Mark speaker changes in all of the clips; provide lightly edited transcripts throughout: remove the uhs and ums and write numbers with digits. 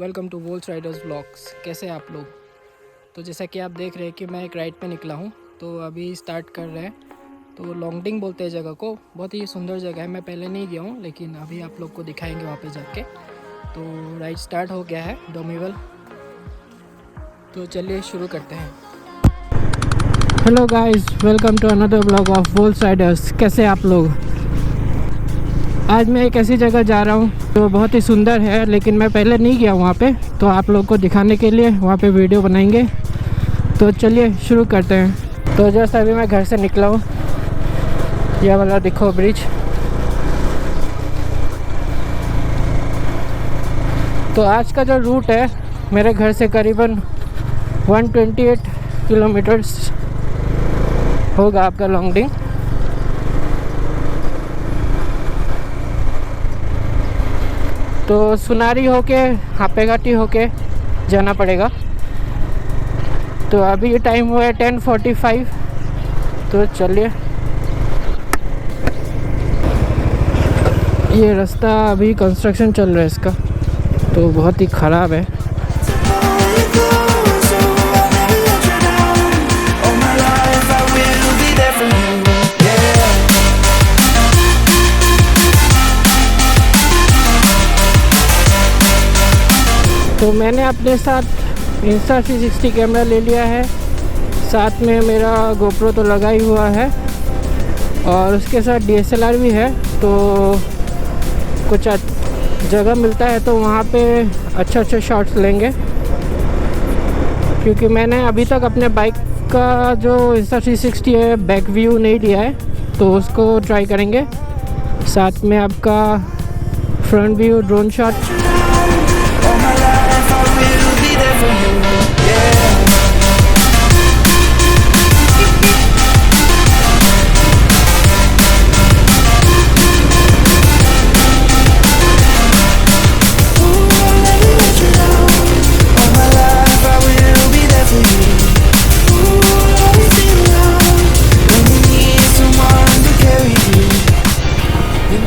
Speaker 1: Welcome to Vols Riders vlogs. कैसे हैं आप लोग? तो जैसा कि आप देख रहे हैं कि मैं एक राइड पे निकला हूँ, तो अभी स्टार्ट कर रहे हैं। तो लॉन्गडिंग बोलते हैं जगह को। बहुत ही सुंदर जगह है। मैं पहले नहीं गया हूँ, लेकिन अभी आप लोग को दिखाएंगे वहाँ पे जाके। तो राइड स्टार्ट हो गया है डोमीवल। तो चलिए शुरू करते हैं। Hello guys, welcome to another blog of Vols Riders. कैसे आप लोग? आज मैं एक ऐसी जगह जा रहा हूँ जो बहुत ही सुंदर है, लेकिन मैं पहले नहीं गया वहाँ पे। तो आप लोग को दिखाने के लिए वहाँ पे वीडियो बनाएंगे। तो चलिए शुरू करते हैं। तो जस्ट अभी मैं घर से निकला हूँ। यह वाला देखो ब्रिज। तो आज का जो रूट है मेरे घर से करीबन 128 किलोमीटर्स होगा आपका लॉन्गडिंग। तो सुनारी होके हापेघाटी होके जाना पड़ेगा। तो अभी टाइम हुआ है 10:45। तो चलिए, ये रास्ता अभी कंस्ट्रक्शन चल रहा है इसका, तो बहुत ही ख़राब है। तो मैंने अपने साथ Insta360 कैमरा ले लिया है। साथ में मेरा GoPro तो लगा ही हुआ है, और उसके साथ DSLR भी है। तो कुछ जगह मिलता है तो वहाँ पे अच्छे शॉट्स लेंगे, क्योंकि मैंने अभी तक अपने बाइक का जो Insta360 है बैक व्यू नहीं लिया है, तो उसको ट्राई करेंगे। साथ में आपका फ्रंट व्यू ड्रोन शॉट।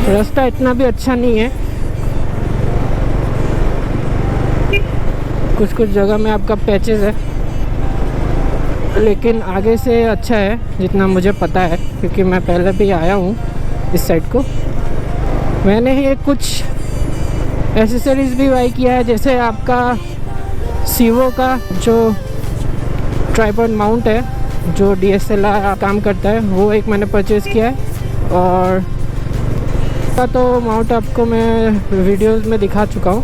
Speaker 1: रास्ता इतना भी अच्छा नहीं है। कुछ जगह में आपका पैचेस है, लेकिन आगे से अच्छा है जितना मुझे पता है, क्योंकि मैं पहले भी आया हूँ इस साइड को। मैंने ही कुछ एसेसरीज़ भी बाई किया है, जैसे आपका सीवो का जो ट्राइपॉड माउंट है, जो DSLR काम करता है, वो एक मैंने परचेज़ किया है। और का तो माउंट आपको मैं वीडियोस में दिखा चुका हूँ।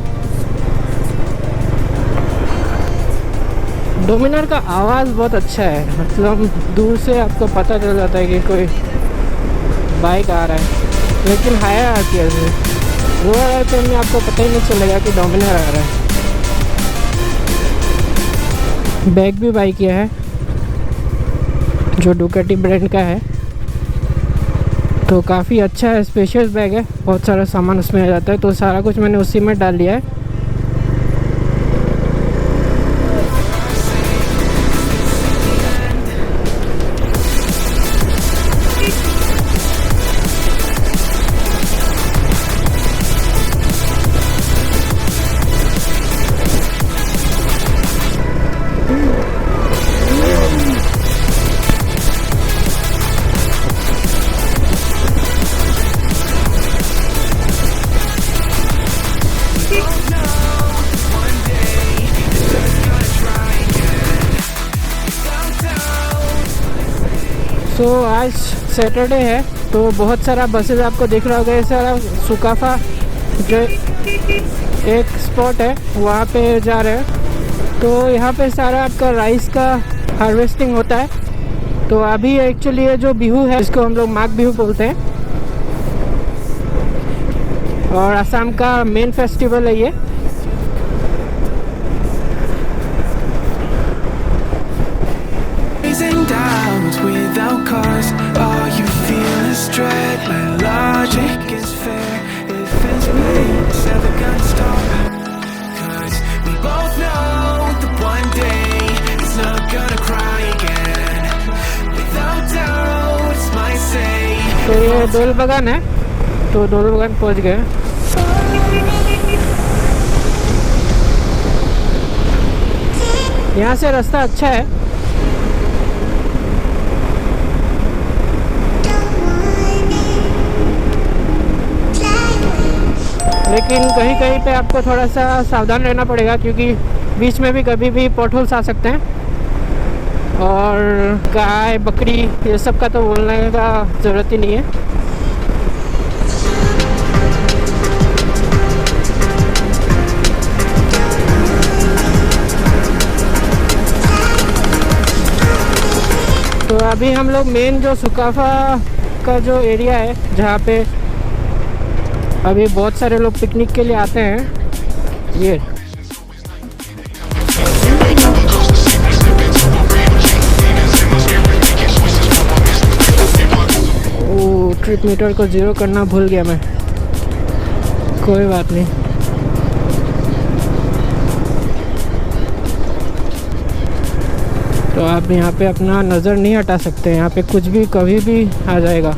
Speaker 1: डोमिनार का आवाज़ बहुत अच्छा है, मतलब दूर से आपको पता चल जाता है कि कोई बाइक आ रहा है। लेकिन हायर RPM में, लोअर RPM में आपको पता ही नहीं चलेगा कि डोमिनार आ रहा है। बैग भी बाई किया है जो डुकाटी ब्रांड का है, तो काफ़ी अच्छा है। स्पेशियस बैग है, बहुत सारा सामान उसमें आ जाता है। तो सारा कुछ मैंने उसी में डाल लिया है। तो आज सैटरडे है, तो बहुत सारा बसेस आपको दिख रहा होगा। ये सारा सुकाफा जो एक स्पॉट है वहाँ पे जा रहे हैं। तो यहाँ पे सारा आपका राइस का हार्वेस्टिंग होता है। तो अभी एक्चुअली ये जो बिहू है, इसको हम लोग माघ बिहू बोलते हैं, और असम का मेन फेस्टिवल है ये।
Speaker 2: Without cause, all you feel is dread. My logic is fair. If it's pain, it's never gonna stop. 'Cause we both know that one day it's not gonna cry again. Without doubt, it's my say.
Speaker 1: तो ये डोल बागान है, तो डोल बागान पहुंच गए। यहाँ से रास्ता अच्छा है, लेकिन कहीं कहीं पे आपको थोड़ा सा सावधान रहना पड़ेगा क्योंकि बीच में भी कभी भी पॉटहोल्स आ सकते हैं। और गाय बकरी ये सब का तो बोलने का ज़रूरत ही नहीं है। तो अभी हम लोग मेन जो सुकाफा का जो एरिया है जहाँ पे अभी बहुत सारे लोग पिकनिक के लिए आते हैं, ये ट्रिप मीटर को ज़ीरो करना भूल गया मैं, कोई बात नहीं। तो आप यहाँ पे अपना नज़र नहीं हटा सकते, यहाँ पे कुछ भी कभी भी आ जाएगा।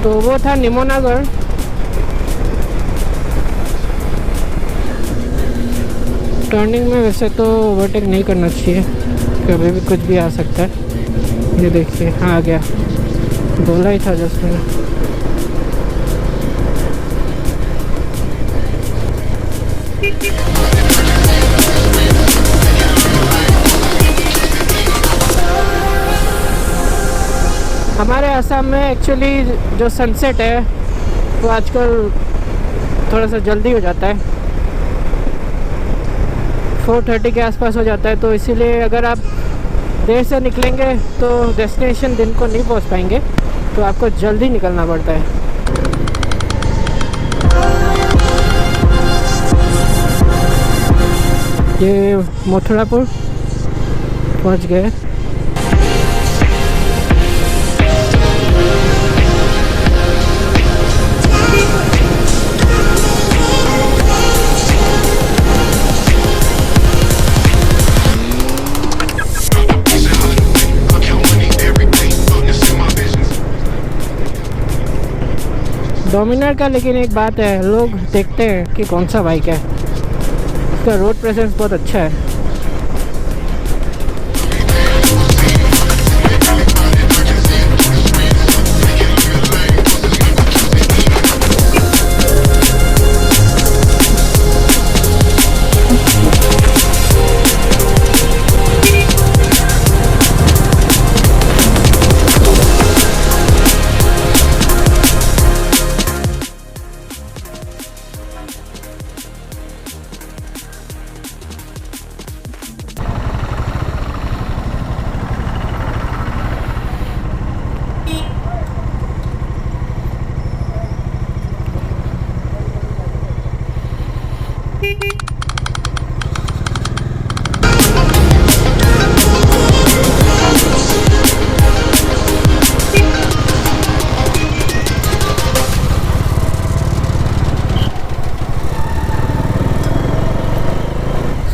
Speaker 1: तो वो था निमोनागढ़। टर्निंग में वैसे तो ओवरटेक नहीं करना चाहिए, कभी भी कुछ भी आ सकता है। ये देखिए आ गया, बोला ही था जस्ट मैंने। हमारे असम में एक्चुअली जो सनसेट है वो आजकल थोड़ा सा जल्दी हो जाता है, 4:30 के आसपास हो जाता है। तो इसीलिए अगर आप देर से निकलेंगे तो डेस्टिनेशन दिन को नहीं पहुंच पाएंगे, तो आपको जल्दी निकलना पड़ता है। ये मथुरापुर पहुंच गए। डोमिनार का लेकिन एक बात है, लोग देखते हैं कि कौन सा बाइक है, इसका रोड प्रेजेंस बहुत अच्छा है।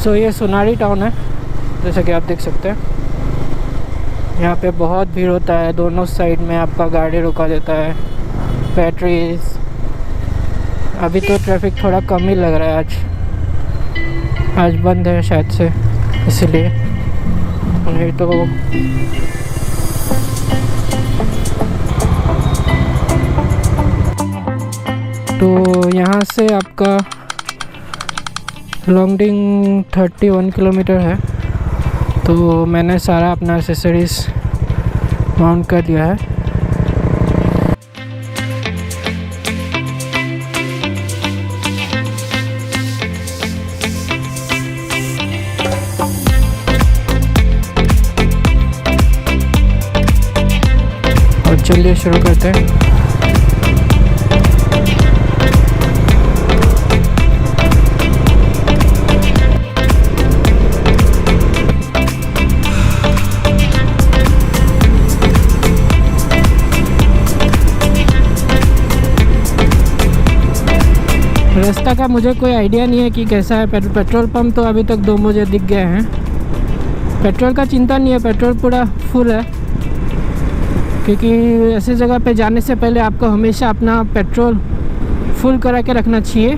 Speaker 1: सो ये सोनारी टाउन है, जैसा कि आप देख सकते हैं। यहाँ पे बहुत भीड़ होता है, दोनों साइड में आपका गाड़ी रुका देता है, बैटरीज। अभी तो ट्रैफिक थोड़ा कम ही लग रहा है, आज बंद है शायद से, इसलिए नहीं तो यहाँ से आपका लॉन्गडिंग 31 किलोमीटर है। तो मैंने सारा अपना एक्सेसरीज माउंट कर दिया है। और चलिए शुरू करते हैं। रास्ता का मुझे कोई आइडिया नहीं है कि कैसा है। पेट्रोल पंप तो अभी तक 2 मुझे दिख गए हैं, पेट्रोल का चिंता नहीं है, पेट्रोल पूरा फुल है, क्योंकि ऐसी जगह पे जाने से पहले आपको हमेशा अपना पेट्रोल फुल करा के रखना चाहिए।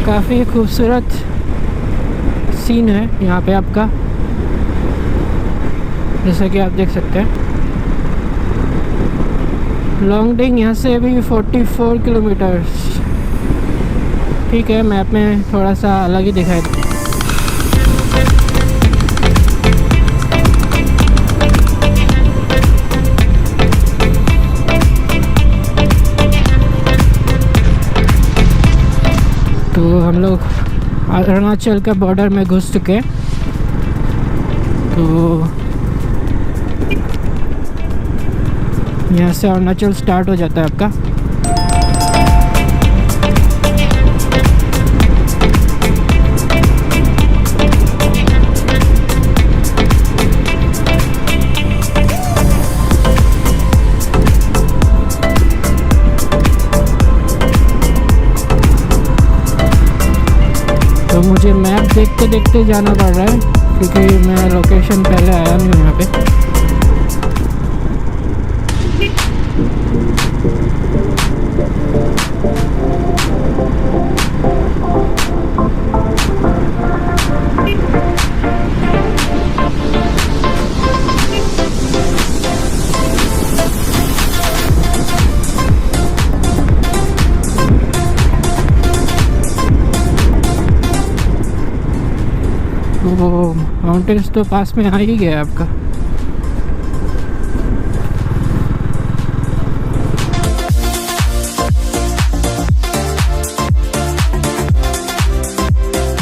Speaker 1: काफ़ी खूबसूरत सीन है यहाँ पे आपका, जैसा कि आप देख सकते हैं। लॉन्गडिंग यहाँ से भी 44 किलोमीटर। ठीक है, मैप में थोड़ा सा अलग ही दिखाई दे। तो हम लोग अरुणाचल के बॉर्डर में घुस चुके हैं। तो यहाँ से अरुणाचल स्टार्ट हो जाता है आपका। तो मुझे मैप देखते देखते जाना पड़ रहा है, क्योंकि मैं लोकेशन पहले आया नहीं हूँ यहाँ पे। वो माउंटेन्स तो पास में आ ही गया आपका।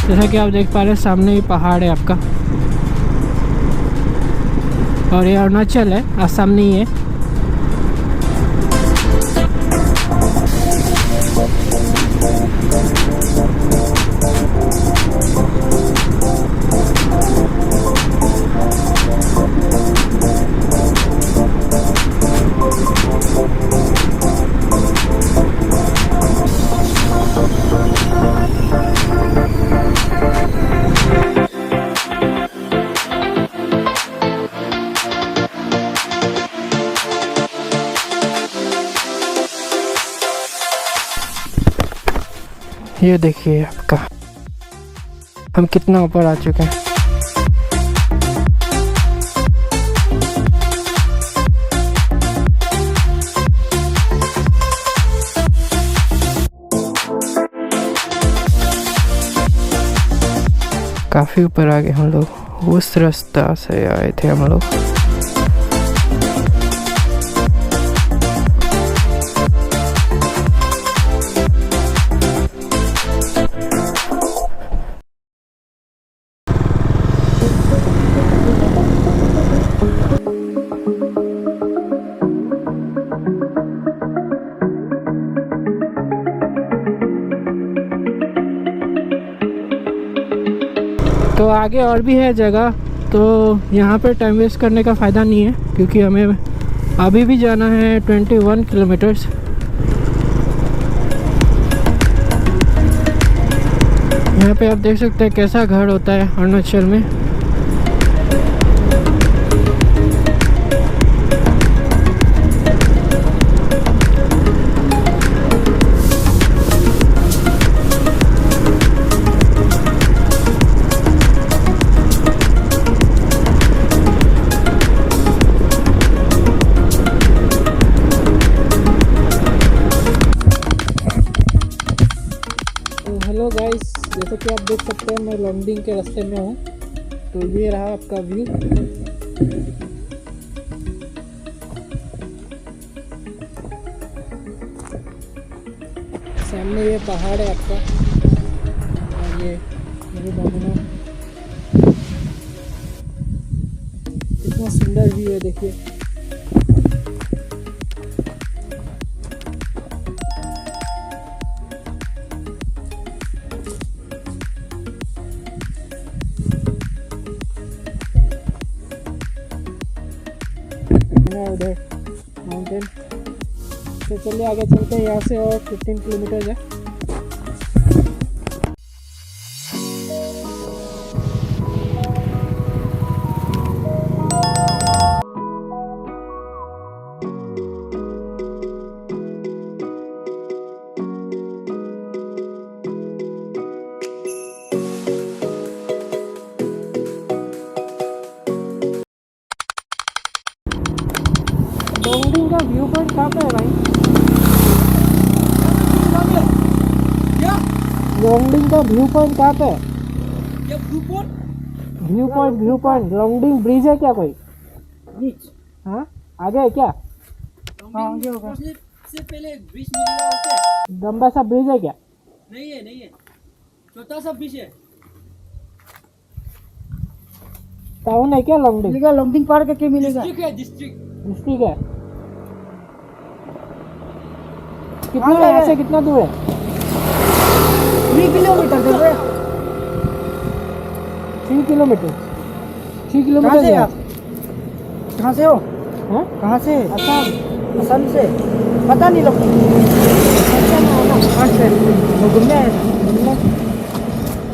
Speaker 1: जैसा कि आप देख पा रहे हैं, सामने ही पहाड़ है आपका, और ये अरुणाचल है, आसाम नहीं है। ये देखिए आपका, हम कितना ऊपर आ चुके हैं। काफ़ी ऊपर आ गए हम लोग, उस रास्ता से आए थे हम लोग। तो आगे और भी है जगह, तो यहाँ पे टाइम वेस्ट करने का फ़ायदा नहीं है, क्योंकि हमें अभी भी जाना है 21 किलोमीटर्स। यहाँ पे आप देख सकते हैं कैसा घर होता है अरुणाचल में। हेलो गाइस, जैसे कि आप देख सकते हैं मैं लॉन्गडिंग के रास्ते में हूँ। तो ये रहा आपका व्यू। सामने ये पहाड़ है आपका, और ये मेरे बाबूना कितना सुंदर व्यू है, देखिए। उधर माउंटेन। तो चलिए आगे चलते हैं, यहाँ से और 15 किलोमीटर है। लोंगडिंग का व्यू पॉइंट कहाँ पे है भाई? लोंगडिंग का व्यू पॉइंट कहाँ पे है? व्यू पॉइंट लोंगडिंग ब्रिज है क्या कोई?
Speaker 3: ब्रिज?
Speaker 1: हाँ आगे है क्या?
Speaker 3: हाँ आगे होगा।
Speaker 4: से पहले ब्रिज मिलेगा वो क्या?
Speaker 1: लंबा सा ब्रिज है क्या?
Speaker 4: नहीं है छोटा सा ब्रिज है।
Speaker 1: टाउन है क्या लोंगडिंग?
Speaker 3: मिलेगा लॉन्गडिंग पार करके मिलेगा।
Speaker 4: डिस्ट्रिक्ट है डिस्ट्रिक्ट।
Speaker 1: डिस्ट्रिक्ट है। कितना है यहाँ से, कितना दूर है?
Speaker 3: 3 किलोमीटर दूर है।
Speaker 1: 3 किलोमीटर। 3
Speaker 3: कहाँ
Speaker 1: किलोमीटर
Speaker 3: से आप? कहाँ से हो?
Speaker 1: हाँ
Speaker 3: कहाँ से?
Speaker 1: असम।
Speaker 3: असम से? पता नहीं लोग। अच्छा वो घूमने आए थे।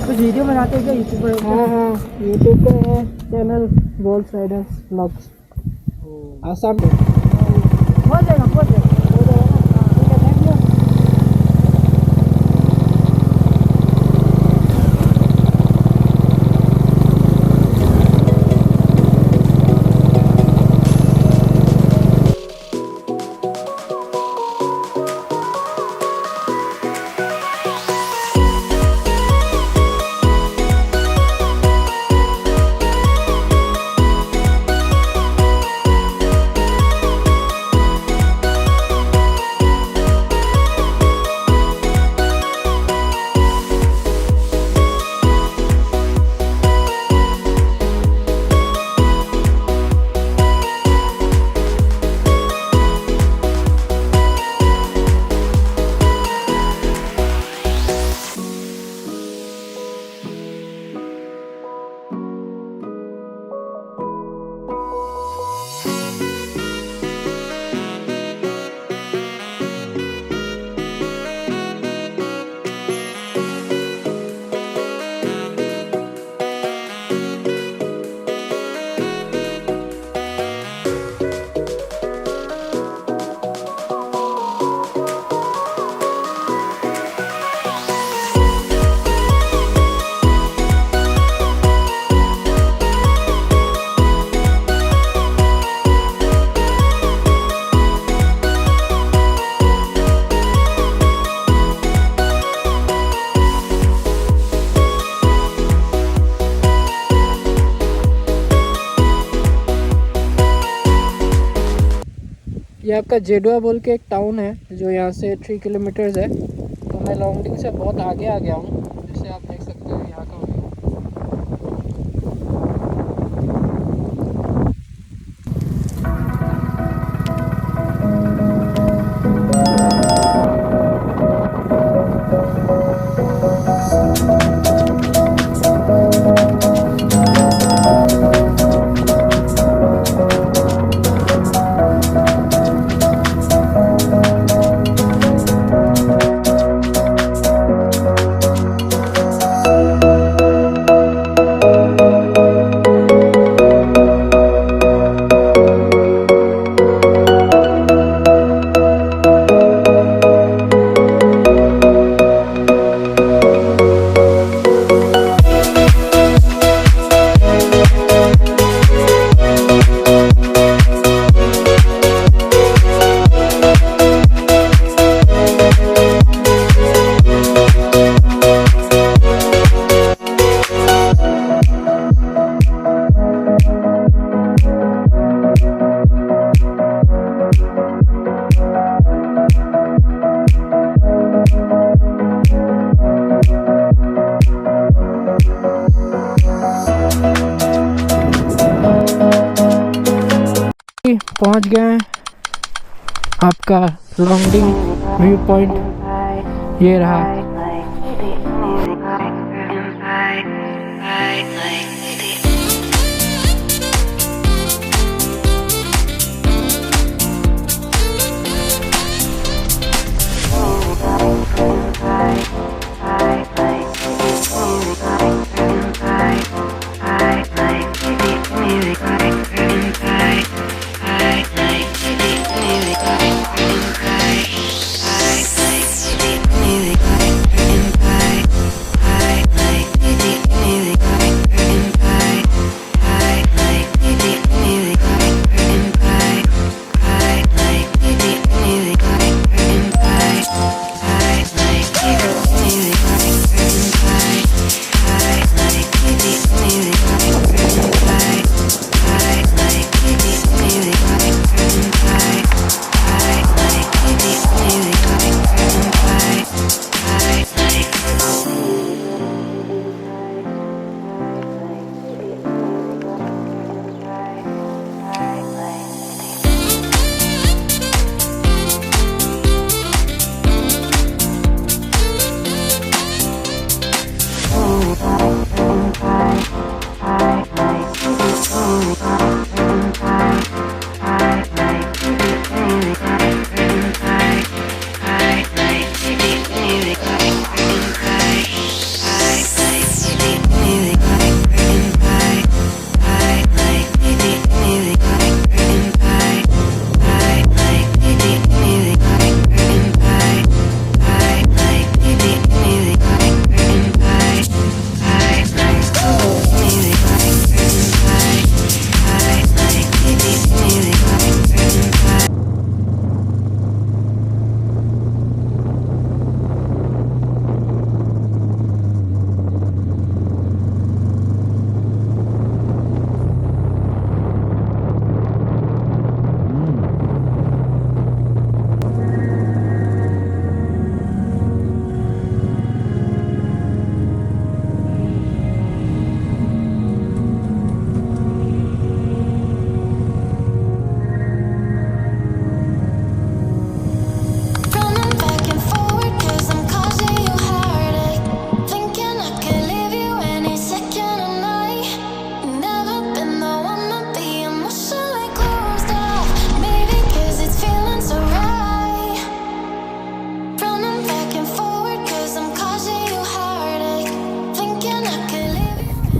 Speaker 3: कुछ वीडियो बनाते हैं क्या यूट्यूब पर?
Speaker 1: हाँ हाँ यूट्यूब पे है चैनल बोल्स राइडर्स व्लॉग्स असम पे।
Speaker 3: हो जाएगा हो जाएगा।
Speaker 1: ये आपका जेडुआ बोल के एक टाउन है जो यहाँ से 3 किलोमीटर्स है। तो मैं लोंगडिंग से बहुत आगे आ गया हूँ, जैसे आप देख सकते हो यहाँ का व्यू। पहुंच गए हैं। आपका लॉन्गडिंग व्यू पॉइंट ये रहा।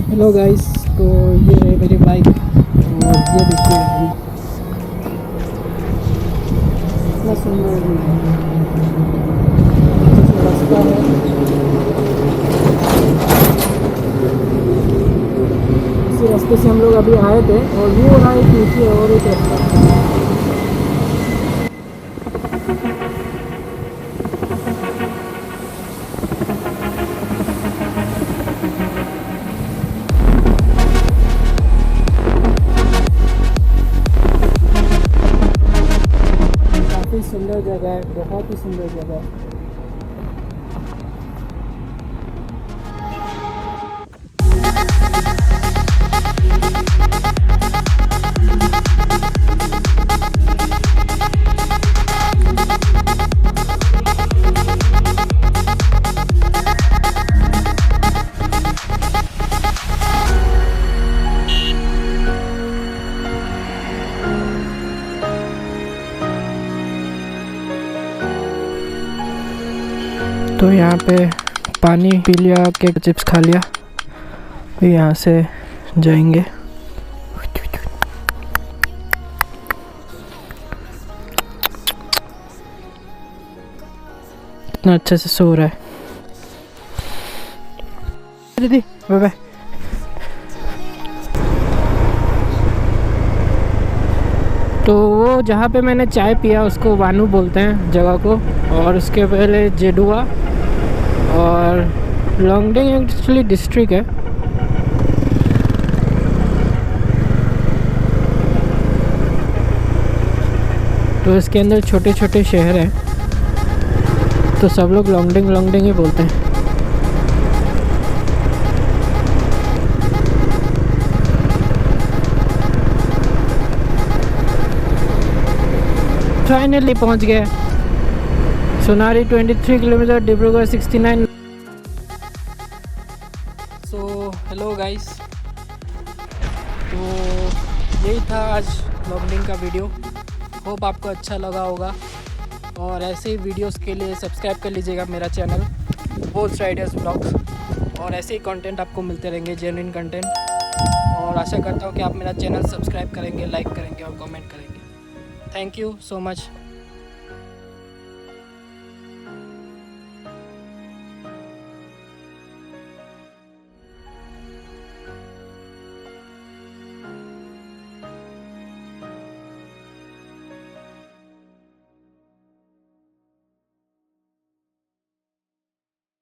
Speaker 1: हेलो गाइस, तो ये है मेरी बाइक और ये देखिए इतना सुंदर रास्ता है। इसी रास्ते से हम लोग अभी आए थे और वो रहा एक नीचे और एक रास्ता। सुंदर जगह है, बहुत ही सुंदर जगह है। तो यहाँ पे पानी पी लिया, केक चिप्स खा लिया, फिर यहाँ से जाएंगे। कितना अच्छे से सो रहा है दीदी। Bye bye. तो वो जहाँ पे मैंने चाय पिया उसको वानू बोलते हैं जगह को, और उसके पहले जेडुआ, और लॉन्गडिंग एक्चुअली डिस्ट्रिक्ट है। तो इसके अंदर छोटे छोटे शहर हैं, तो सब लोग लॉन्गडिंग ही बोलते हैं। फाइनली पहुंच गए Sonari 23 kilometre, Dibrugarh 69। So hello guys, तो यही था आज लॉन्गडिंग का वीडियो। होप आपको अच्छा लगा होगा और ऐसे ही वीडियोस के लिए सब्सक्राइब कर लीजिएगा मेरा चैनल बोल्स राइडर्स ब्लॉग्स, और ऐसे ही कंटेंट आपको मिलते रहेंगे, जेन्युइन कंटेंट। और आशा करता हूँ कि आप मेरा चैनल सब्सक्राइब करेंगे, लाइक करेंगे और कमेंट करेंगे। Thank you so much.